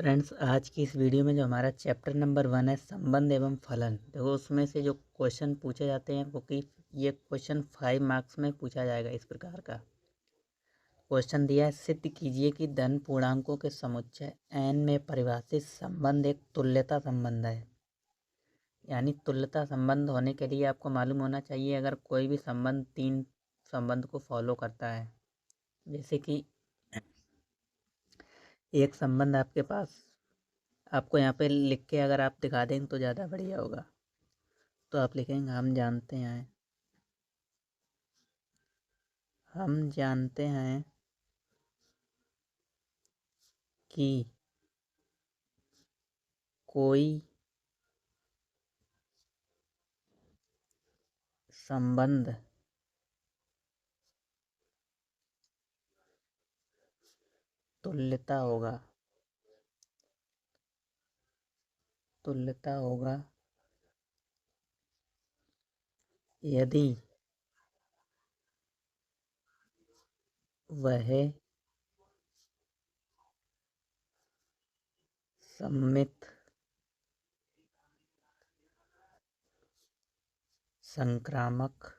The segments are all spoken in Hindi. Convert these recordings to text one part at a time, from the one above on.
फ्रेंड्स, आज की इस वीडियो में जो हमारा चैप्टर नंबर 1 है संबंध एवं फलन। देखो, उसमें से जो क्वेश्चन पूछे जाते हैं वो कि ये क्वेश्चन 5 मार्क्स में पूछा जाएगा। इस प्रकार का क्वेश्चन दिया है, सिद्ध कीजिए कि धन पूर्णांकों के समुच्चय n में परिभाषित संबंध एक तुल्यता संबंध है। यानी तुल्यता संबंध होने के लिए आपको मालूम होना चाहिए अगर कोई भी संबंध 3 संबंध को फॉलो करता है। जैसे कि एक संबंध आपके पास, आपको यहाँ पे लिख के अगर आप दिखा दें तो ज़्यादा बढ़िया होगा। तो आप लिखेंगे हम जानते हैं कि कोई संबंध तुल्यता होगा यदि वह सममित संक्रामक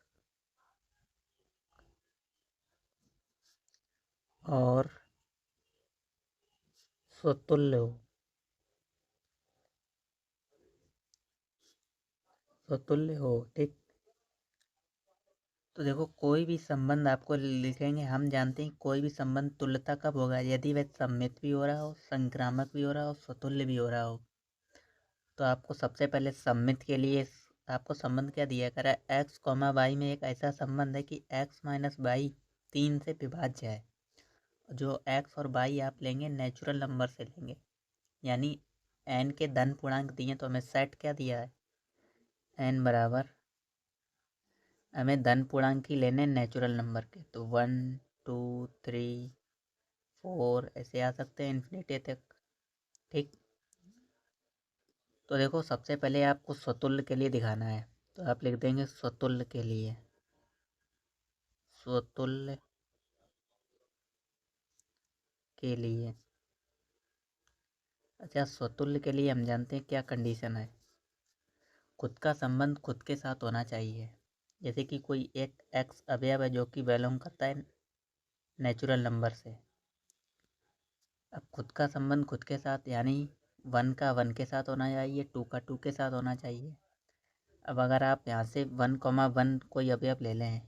और स्वतुल्य हो। ठीक। तो देखो, कोई भी संबंध आपको लिखेंगे, हम जानते हैं कोई भी संबंध तुल्यता कब होगा, यदि वह सममित भी हो रहा हो, संक्रामक भी हो रहा हो, स्वतुल्य भी हो रहा हो। तो आपको सबसे पहले सममित के लिए आपको संबंध क्या दिया करा है, एक्स कॉमा वाई में एक ऐसा संबंध है कि एक्स माइनस वाई 3 से विभाज्य है। जो एक्स और वाई आप लेंगे नेचुरल नंबर से लेंगे, यानी एन के धन पूर्णांक दिए तो हमें सेट क्या दिया है, एन बराबर हमें धन पूर्णांक ही लेने नेचुरल नंबर के। तो 1 2 3 4 ऐसे आ सकते हैं इन्फिनिटी तक। ठीक। तो देखो, सबसे पहले आपको स्वतुल्य के लिए दिखाना है, तो आप लिख देंगे स्वतुल्य के लिए, स्वतुल्य के लिए। अच्छा, स्वतुल्य के लिए हम जानते हैं क्या कंडीशन है, खुद का संबंध खुद के साथ होना चाहिए। जैसे कि कोई एक एक्स अवयव है जो कि बिलोंग करता है नेचुरल नंबर से। अब खुद का संबंध खुद के साथ, यानी 1 का 1 के साथ होना चाहिए, 2 का 2 के साथ होना चाहिए। अब अगर आप यहाँ से 1,1 कोई अवयव ले लें,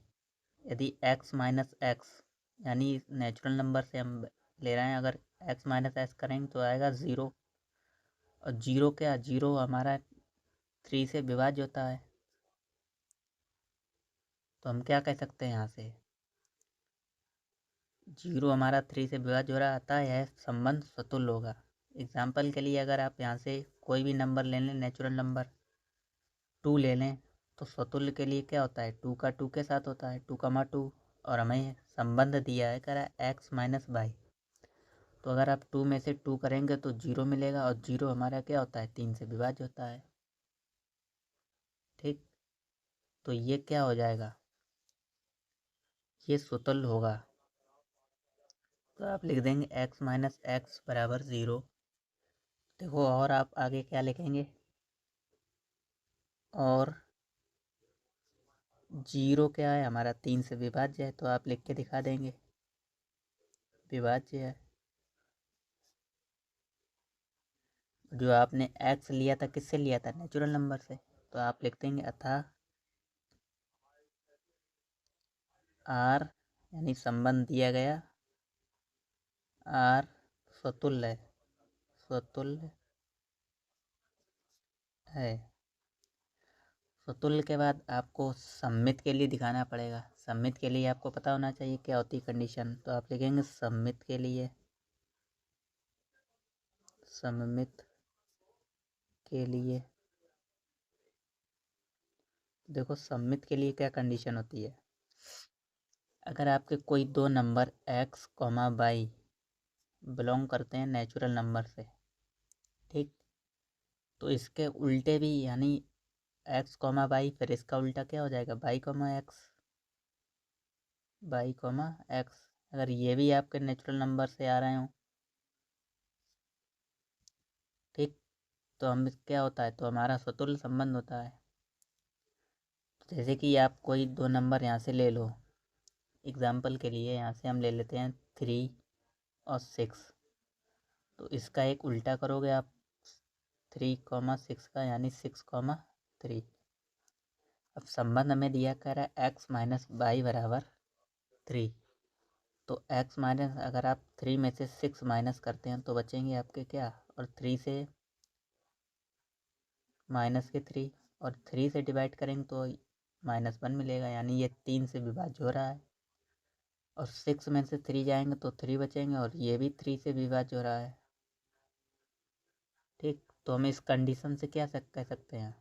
यदि x माइनस एक्स, यानी नेचुरल नंबर से हम ले रहे हैं, अगर x माइनस एक्स करेंगे तो आएगा 0। और 0 क्या, 0 हमारा 3 से विभाज्य होता है। तो हम क्या कह सकते हैं, यहाँ से 0 हमारा 3 से विभाज्य हो रहा आता है, संबंध स्वतुल्य होगा। एग्जाम्पल के लिए अगर आप यहाँ से कोई भी नंबर ले लें, नेचुरल नंबर 2 ले लें, तो स्वतुल्य के लिए क्या होता है, 2 का 2 के साथ होता है, 2,2। और हमें संबंध दिया है करा एक्स माइनस वाई। तो अगर आप 2 में से 2 करेंगे तो 0 मिलेगा, और 0 हमारा क्या होता है, 3 से विभाज्य होता है। ठीक। तो ये क्या हो जाएगा, ये स्वतुल्य होगा। तो आप लिख देंगे x माइनस एक्स बराबर 0। देखो, और आप आगे क्या लिखेंगे, और 0 क्या है हमारा, 3 से विभाज्य है, तो आप लिख के दिखा देंगे विभाज्य है। जो आपने x लिया था किससे लिया था, नेचुरल नंबर से, तो आप लिख देंगे अतः r, यानी संबंध दिया गया r स्वतुल्य है, स्वतुल्य है। स्वतुल्य के बाद आपको सममित के लिए दिखाना पड़ेगा। सममित के लिए आपको पता होना चाहिए क्या होती है कंडीशन, तो आप लिखेंगे सममित के लिए, सममित के लिए। देखो, सममित के लिए क्या कंडीशन होती है, अगर आपके कोई दो number x comma y belong करते हैं नेचुरल नंबर से, ठीक, तो इसके उल्टे भी, यानी x कॉमा वाई, फिर इसका उल्टा क्या हो जाएगा, y comma x, y comma x. अगर ये भी आपके नेचुरल नंबर से आ रहे हों ठीक। तो हम क्या होता है, तो हमारा स्वतुल्य संबंध होता है। जैसे कि आप कोई दो नंबर यहाँ से ले लो, एग्जाम्पल के लिए यहाँ से हम ले लेते हैं 3 और 6। तो इसका एक उल्टा करोगे आप 3, 6 का, यानी 6, 3। अब संबंध हमें दिया कर रहा है x माइनस वाई बराबर 3। तो x माइनस, अगर आप 3 में से 6 माइनस करते हैं तो बचेंगे आपके क्या, और 3 से माइनस के 3, और 3 से डिवाइड करेंगे तो -1 मिलेगा, यानी ये 3 से विभाज्य हो रहा है। और 6 में से 3 जाएंगे तो 3 बचेंगे, और ये भी 3 से विभाज्य हो रहा है। ठीक। तो हम इस कंडीशन से क्या कह सकते हैं,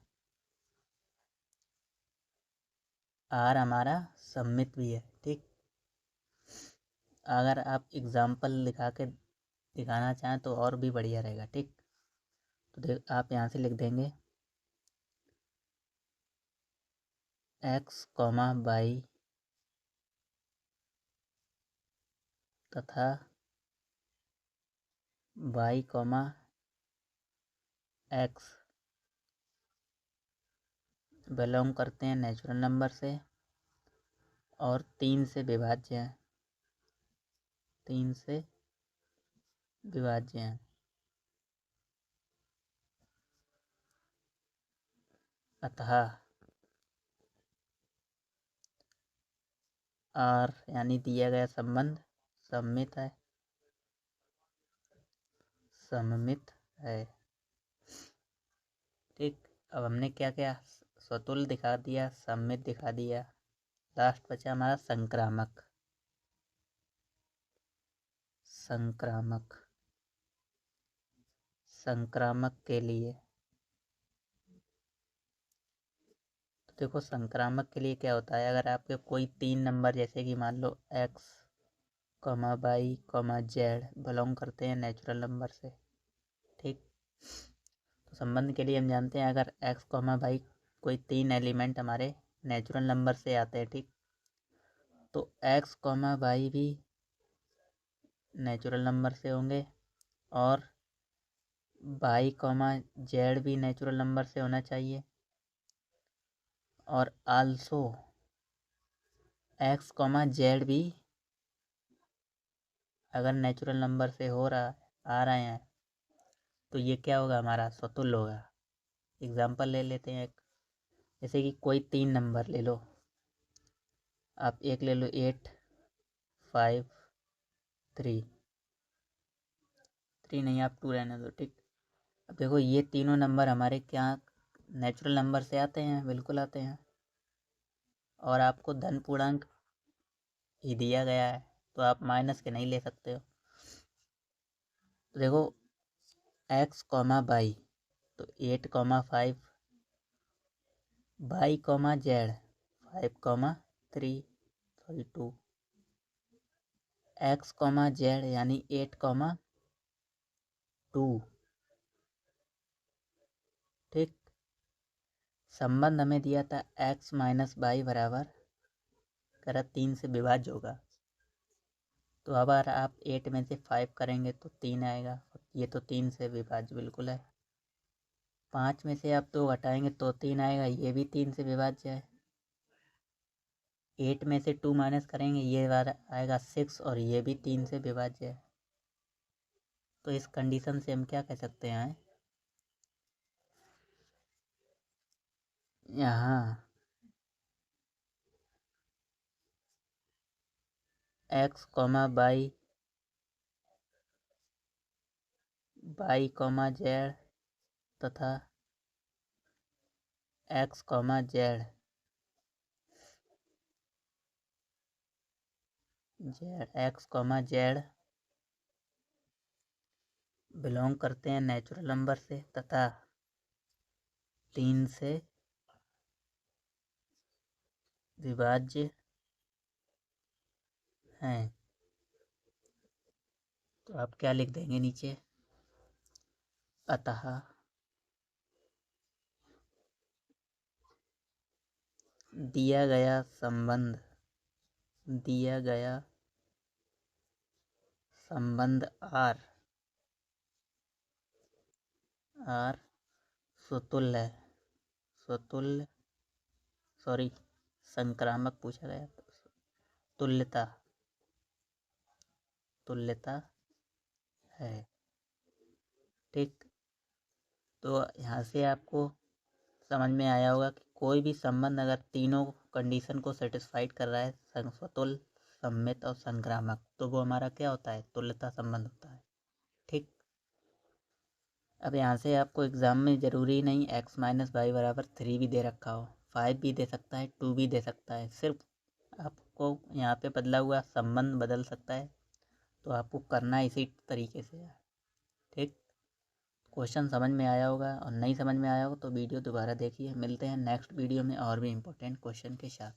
आर हमारा सममित भी है। ठीक। अगर आप एग्जाम्पल दिखाना चाहें तो और भी बढ़िया रहेगा। ठीक। तो देख, आप यहाँ से लिख देंगे x, y तथा y, x बिलोंग करते हैं नेचुरल नंबर से और 3 से विभाज्य हैं, 3 से विभाज्य हैं। अतः आर यानी दिया गया संबंध सममित है, सममित है। ठीक। अब हमने क्या क्या, स्वतुल्य दिखा दिया, सममित दिखा दिया, लास्ट बचा हमारा संक्रामक। संक्रामक, संक्रामक के लिए तो देखो, संक्रामक के लिए क्या होता है, अगर आपके कोई 3 नंबर, जैसे कि मान लो x, y, z बिलोंग करते हैं नेचुरल नंबर से। ठीक। तो संबंध के लिए हम जानते हैं, अगर x, y कोई 3 एलिमेंट हमारे नेचुरल नंबर से आते हैं, ठीक, तो x, y भी नेचुरल नंबर से होंगे, और y, z भी नेचुरल नंबर से होना चाहिए, और आल्सो x, z भी अगर नेचुरल नंबर से आ रहे हैं तो ये क्या होगा, हमारा स्वतुल्य होगा। एग्जाम्पल ले लेते हैं एक, जैसे कि कोई 3 नंबर ले लो, आप एक ले लो 8, 5, 3, 3 नहीं, आप 2 रहने दो। ठीक। अब देखो, ये तीनों नंबर हमारे क्या नेचुरल नंबर से आते हैं, बिल्कुल आते हैं, और आपको धन पूर्णांक ही दिया गया है, तो आप माइनस के नहीं ले सकते हो। तो देखो x, y, तो 8, 5, y, z 5, 3, sorry 2, x, z यानी 8, 2। ठीक। संबंध हमें दिया था x माइनस वाई बराबर करा 3 से विभाज्य होगा। तो अब अगर आप 8 में से 5 करेंगे तो 3 आएगा, ये तो 3 से विभाज्य बिल्कुल है। 5 में से आप 2 घटाएंगे तो 3 आएगा, ये भी 3 से विभाज्य है। 8 में से 2 माइनस करेंगे, ये वाला आएगा 6, और ये भी 3 से विभाज्य है। तो इस कंडीशन से हम क्या कह सकते हैं, यहाँ x, y, z तथा x, z बिलोंग करते हैं नेचुरल नंबर से तथा 3 से विभाज्य हैं। तो आप क्या लिख देंगे नीचे, अतः दिया गया संबंध R आर स्वतुल्य स्वतुल्य सॉरी संक्रामक पूछा गया, तुल्यता तुल्यता है। ठीक, तो यहाँ से आपको समझ में आया होगा कि कोई भी संबंध अगर तीनों कंडीशन को सेटिस्फाइड कर रहा है, स्वतुल्य, सम्मित और संक्रामक, तो वो हमारा क्या होता है, तुल्यता संबंध होता है। ठीक, अब यहाँ से आपको एग्जाम में ज़रूरी नहीं x माइनस वाई बराबर 3 भी दे रखा हो, 5 भी दे सकता है, 2 भी दे सकता है, सिर्फ आपको यहाँ पे बदला हुआ संबंध बदल सकता है, तो आपको करना इसी तरीके से है। ठीक, क्वेश्चन समझ में आया होगा, और नहीं समझ में आया हो तो वीडियो दोबारा देखिए। मिलते हैं नेक्स्ट वीडियो में और भी इम्पोर्टेंट क्वेश्चन के साथ।